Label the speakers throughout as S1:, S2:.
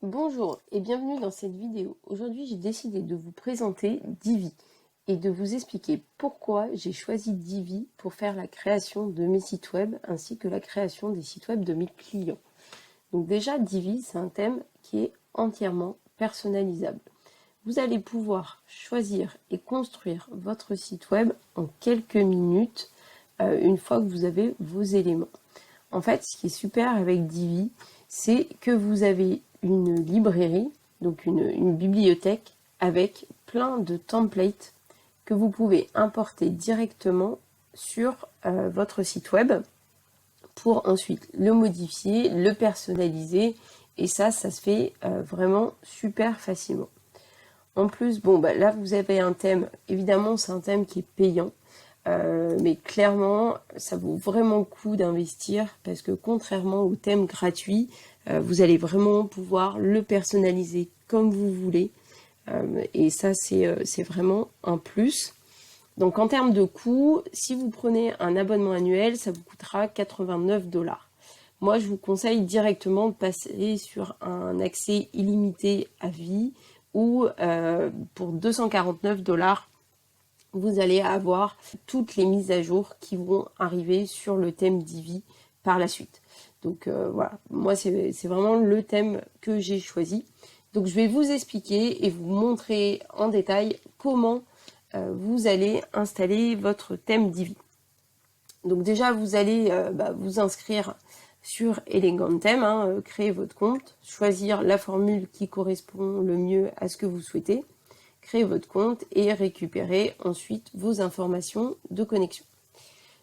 S1: Bonjour et bienvenue dans cette vidéo. Aujourd'hui, j'ai décidé de vous présenter Divi et de vous expliquer pourquoi j'ai choisi Divi pour faire la création de mes sites web ainsi que la création des sites web de mes clients. Donc déjà, Divi, c'est un thème qui est entièrement personnalisable. Vous allez pouvoir choisir et construire votre site web en quelques minutes une fois que vous avez vos éléments. En fait, ce qui est super avec Divi, c'est que vous avez une librairie, donc une bibliothèque avec plein de templates que vous pouvez importer directement sur votre site web pour ensuite le modifier, le personnaliser et ça se fait vraiment super facilement. En plus, là vous avez un thème, évidemment c'est un thème qui est payant, mais clairement ça vaut vraiment le coup d'investir parce que contrairement au thème gratuit, vous allez vraiment pouvoir le personnaliser comme vous voulez et ça c'est vraiment un plus. Donc en termes de coût, si vous prenez un abonnement annuel, ça vous coûtera 89$. Moi, je vous conseille directement de passer sur un accès illimité à vie où pour 249$, vous allez avoir toutes les mises à jour qui vont arriver sur le thème Divi par la suite. Donc voilà, moi c'est vraiment le thème que j'ai choisi. Donc je vais vous expliquer et vous montrer en détail comment vous allez installer votre thème Divi. Donc déjà vous allez vous inscrire sur Elegantheme, créer votre compte, choisir la formule qui correspond le mieux à ce que vous souhaitez, créer votre compte et récupérer ensuite vos informations de connexion.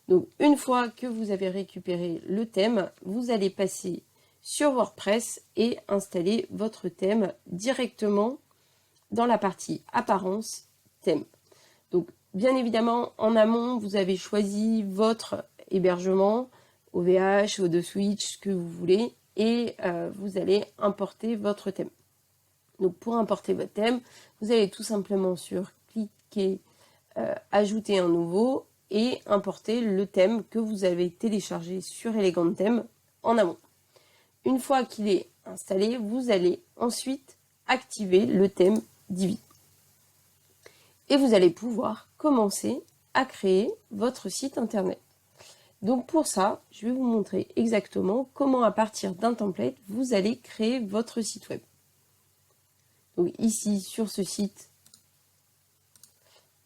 S1: Donc une fois que vous avez récupéré le thème, vous allez passer sur WordPress et installer votre thème directement dans la partie apparence thème. Donc bien évidemment en amont vous avez choisi votre hébergement, OVH, O2Switch, ce que vous voulez, et vous allez importer votre thème. Donc pour importer votre thème, vous allez tout simplement sur cliquer ajouter un nouveau et importer le thème que vous avez téléchargé sur Elegantheme en amont. Une fois qu'il est installé, vous allez ensuite activer le thème Divi. Et vous allez pouvoir commencer à créer votre site internet. Donc pour ça, je vais vous montrer exactement comment à partir d'un template, vous allez créer votre site web. Donc ici, sur ce site,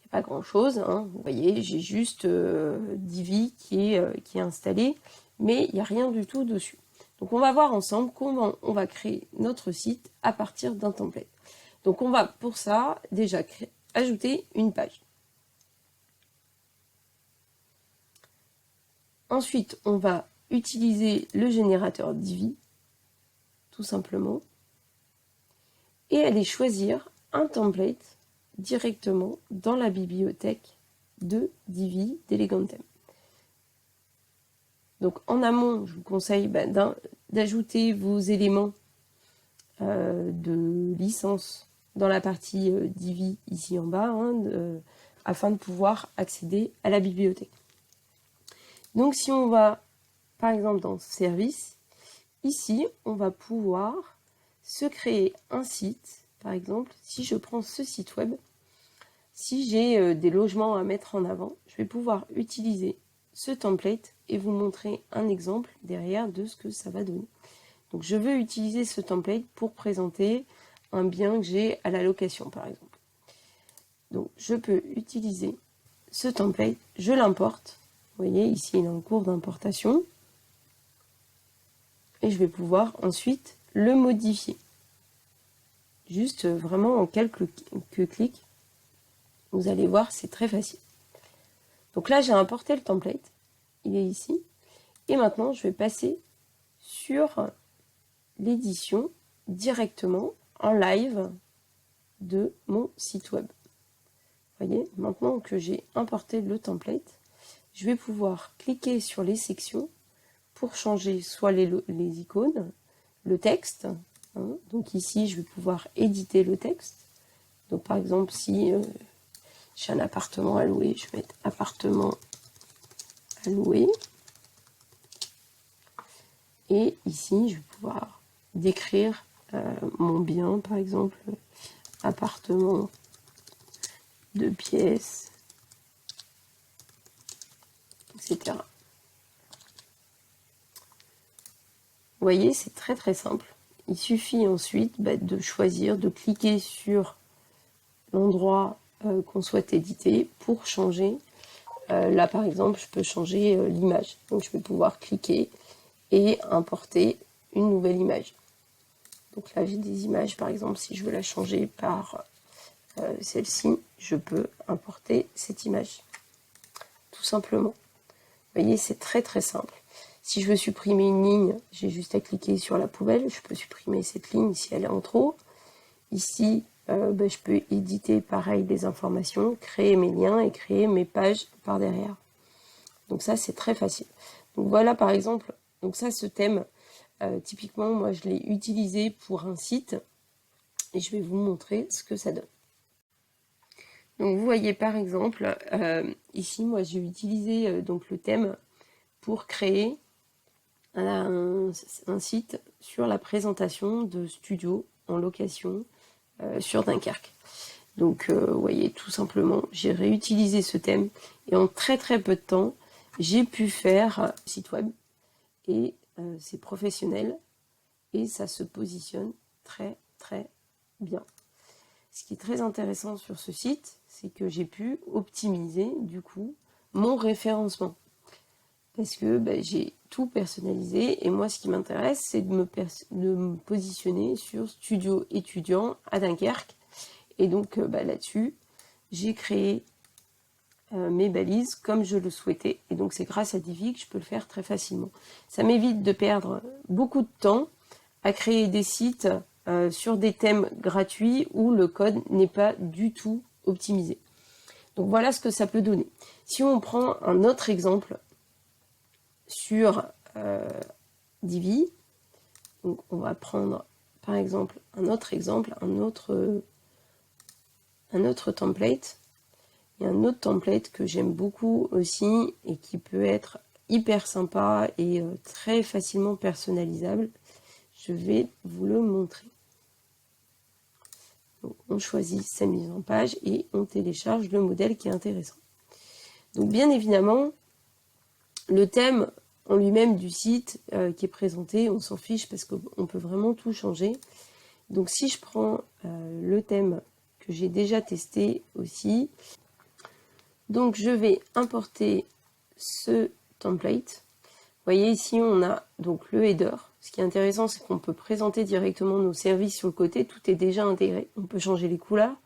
S1: il n'y a pas grand chose, vous voyez, j'ai juste Divi qui est installé, mais il n'y a rien du tout dessus. Donc on va voir ensemble comment on va créer notre site à partir d'un template. Donc on va pour ça déjà ajouter une page. Ensuite, on va utiliser le générateur Divi, tout simplement, et aller choisir un template directement dans la bibliothèque de Divi d'Elegantheme. Donc en amont, je vous conseille d'ajouter vos éléments de licence dans la partie Divi ici en bas, afin de pouvoir accéder à la bibliothèque. Donc si on va par exemple dans service, ici on va pouvoir se créer un site. Par exemple, si je prends ce site web, si j'ai des logements à mettre en avant, je vais pouvoir utiliser ce template et vous montrer un exemple derrière de ce que ça va donner. Donc je veux utiliser ce template pour présenter un bien que j'ai à la location par exemple. Donc je peux utiliser ce template, je l'importe. Vous voyez ici il est en cours d'importation. Et je vais pouvoir ensuite le modifier. Juste vraiment en quelques clics. Vous allez voir, c'est très facile. Donc là, j'ai importé le template. Il est ici. Et maintenant, je vais passer sur l'édition directement en live de mon site web. Vous voyez, maintenant que j'ai importé le template, je vais pouvoir cliquer sur les sections pour changer soit les icônes, le texte. Donc ici, je vais pouvoir éditer le texte. Donc par exemple, si j'ai un appartement à louer, je vais mettre appartement à louer. Et ici, je vais pouvoir décrire mon bien, par exemple, appartement, 2 pièces, etc. Vous voyez, c'est très très simple. Il suffit ensuite de choisir, de cliquer sur l'endroit qu'on souhaite éditer pour changer. Là, par exemple, je peux changer l'image. Donc, je vais pouvoir cliquer et importer une nouvelle image. Donc là, j'ai des images, par exemple, si je veux la changer par celle-ci, je peux importer cette image. Tout simplement. Vous voyez, c'est très très simple. Si je veux supprimer une ligne, j'ai juste à cliquer sur la poubelle. Je peux supprimer cette ligne si elle est en trop. Ici, je peux éditer pareil des informations, créer mes liens et créer mes pages par derrière. Donc ça, c'est très facile. Donc voilà, par exemple, donc ça, ce thème, typiquement, moi, je l'ai utilisé pour un site et je vais vous montrer ce que ça donne. Donc vous voyez par exemple, ici, moi, j'ai utilisé donc le thème pour créer un site sur la présentation de studios en location sur Dunkerque. Donc vous voyez, tout simplement, j'ai réutilisé ce thème et en très très peu de temps, j'ai pu faire un site web et c'est professionnel et ça se positionne très très bien. Ce qui est très intéressant sur ce site, c'est que j'ai pu optimiser du coup mon référencement. Parce que j'ai tout personnalisé et moi ce qui m'intéresse c'est de me positionner sur studio étudiant à Dunkerque. Et donc là-dessus, j'ai créé mes balises comme je le souhaitais. Et donc c'est grâce à Divi que je peux le faire très facilement. Ça m'évite de perdre beaucoup de temps à créer des sites sur des thèmes gratuits où le code n'est pas du tout optimisé. Donc voilà ce que ça peut donner. Si on prend un autre exemple sur Divi, donc on va prendre par exemple un autre template. Il y a un autre template que j'aime beaucoup aussi et qui peut être hyper sympa et très facilement personnalisable. Je vais vous le montrer. Donc, on choisit sa mise en page et on télécharge le modèle qui est intéressant. Donc bien évidemment, le thème en lui-même du site qui est présenté, on s'en fiche parce qu'on peut vraiment tout changer. Donc si je prends le thème que j'ai déjà testé aussi, donc je vais importer ce template. Vous voyez ici on a donc le header. Ce qui est intéressant c'est qu'on peut présenter directement nos services sur le côté, tout est déjà intégré. On peut changer les couleurs,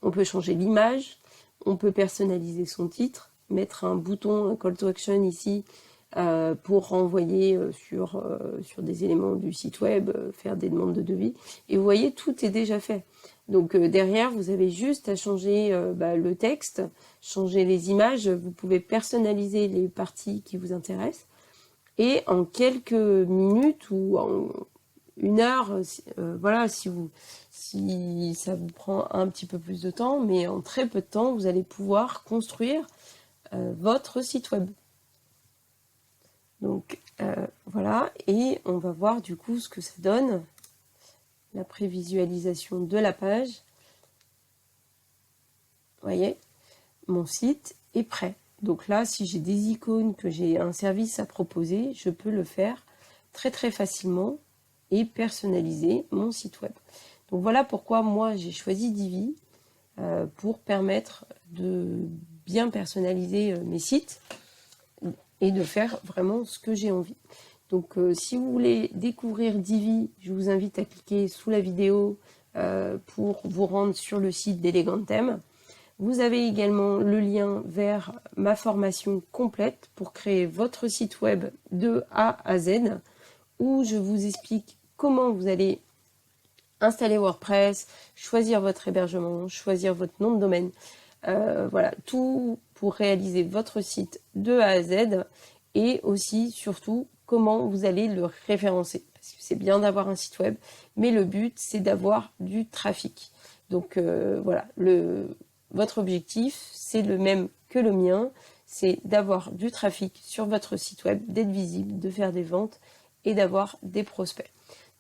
S1: on peut changer l'image, on peut personnaliser son titre, mettre un bouton, un call to action ici pour renvoyer sur des éléments du site web, faire des demandes de devis. Et vous voyez, tout est déjà fait. Donc derrière, vous avez juste à changer le texte, changer les images, vous pouvez personnaliser les parties qui vous intéressent. Et en quelques minutes ou en une heure, voilà, si ça vous prend un petit peu plus de temps, mais en très peu de temps, vous allez pouvoir construire votre site web. Donc voilà, et on va voir du coup ce que ça donne, la prévisualisation de la page. Vous voyez, mon site est prêt. Donc là, si j'ai des icônes, que j'ai un service à proposer, je peux le faire très très facilement et personnaliser mon site web. Donc voilà pourquoi moi j'ai choisi Divi pour permettre de bien personnaliser mes sites et de faire vraiment ce que j'ai envie. Donc si vous voulez découvrir Divi, je vous invite à cliquer sous la vidéo pour vous rendre sur le site d'Elegantem. Vous avez également le lien vers ma formation complète pour créer votre site web de A à Z, où je vous explique comment vous allez installer WordPress, choisir votre hébergement, choisir votre nom de domaine. Voilà, tout pour réaliser votre site de A à Z et aussi, surtout, comment vous allez le référencer. Parce que c'est bien d'avoir un site web, mais le but, c'est d'avoir du trafic. Donc voilà, votre objectif, c'est le même que le mien, c'est d'avoir du trafic sur votre site web, d'être visible, de faire des ventes et d'avoir des prospects.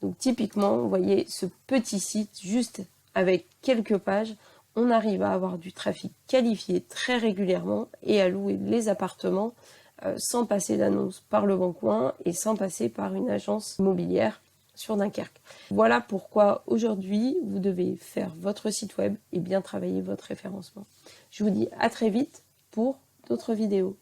S1: Donc typiquement, vous voyez ce petit site, juste avec quelques pages, on arrive à avoir du trafic qualifié très régulièrement et à louer les appartements sans passer d'annonce par Le Bon Coin et sans passer par une agence immobilière sur Dunkerque. Voilà pourquoi aujourd'hui, vous devez faire votre site web et bien travailler votre référencement. Je vous dis à très vite pour d'autres vidéos.